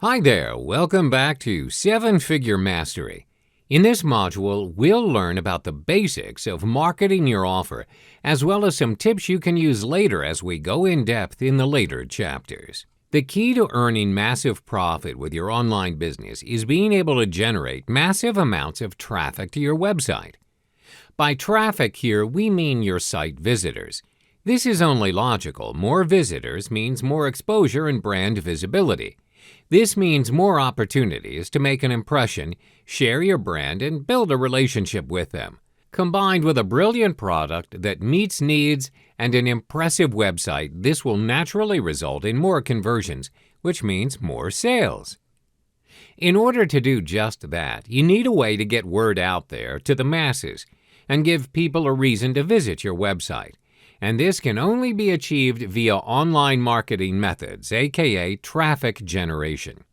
Hi there, welcome back to 7-Figure Mastery. In this module, we'll learn about the basics of marketing your offer, as well as some tips you can use later as we go in depth in the later chapters. The key to earning massive profit with your online business is being able to generate massive amounts of traffic to your website. By traffic here, we mean your site visitors. This is only logical. More visitors means more exposure and brand visibility. This means more opportunities to make an impression, share your brand, and build a relationship with them. Combined with a brilliant product that meets needs and an impressive website, this will naturally result in more conversions, which means more sales. In order to do just that, you need a way to get word out there to the masses and give people a reason to visit your website. And this can only be achieved via online marketing methods, aka traffic generation.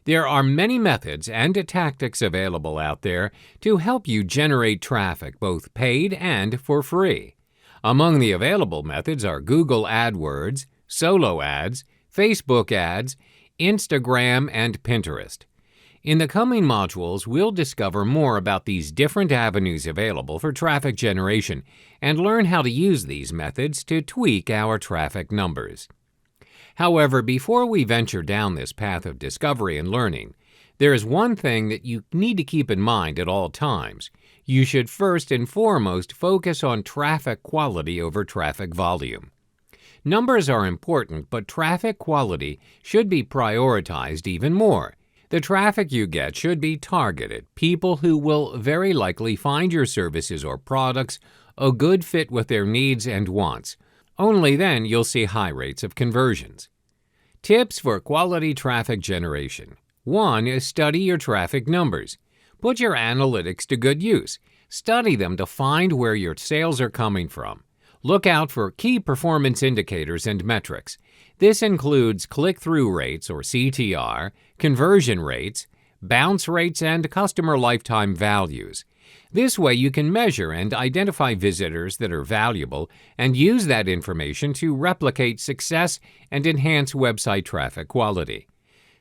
There are many methods and tactics available out there to help you generate traffic, both paid and for free. Among the available methods are Google Adwords, solo ads, Facebook ads, Instagram, and Pinterest. In the coming modules, we'll discover more about these different avenues available for traffic generation and learn how to use these methods to tweak our traffic numbers. However, before we venture down this path of discovery and learning, there is one thing that you need to keep in mind at all times. You should first and foremost focus on traffic quality over traffic volume. Numbers are important, but traffic quality should be prioritized even more. The traffic you get should be targeted, people who will very likely find your services or products a good fit with their needs and wants. Only then you'll see high rates of conversions. Tips for quality traffic generation. 1 is study your traffic numbers. Put your analytics to good use. Study them to find where your sales are coming from. Look out for key performance indicators and metrics. This includes click-through rates, or CTR, conversion rates, bounce rates, and customer lifetime values. This way you can measure and identify visitors that are valuable and use that information to replicate success and enhance website traffic quality.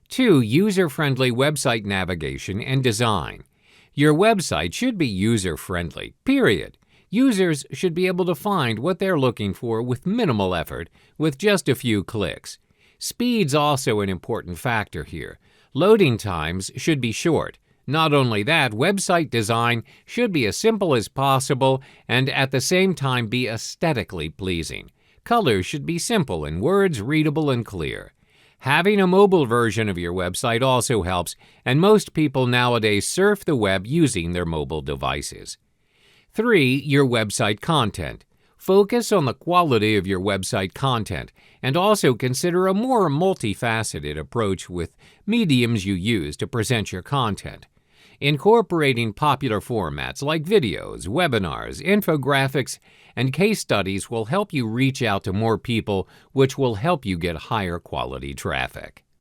2. User-friendly website navigation and design. Your website should be user-friendly, period. Users should be able to find what they're looking for with minimal effort, with just a few clicks. Speed's also an important factor here. Loading times should be short. Not only that, website design should be as simple as possible and at the same time be aesthetically pleasing. Colors should be simple and words readable and clear. Having a mobile version of your website also helps, and most people nowadays surf the web using their mobile devices. 3. Your website content. Focus on the quality of your website content and also consider a more multifaceted approach with mediums you use to present your content. Incorporating popular formats like videos, webinars, infographics, and case studies will help you reach out to more people, which will help you get higher quality traffic.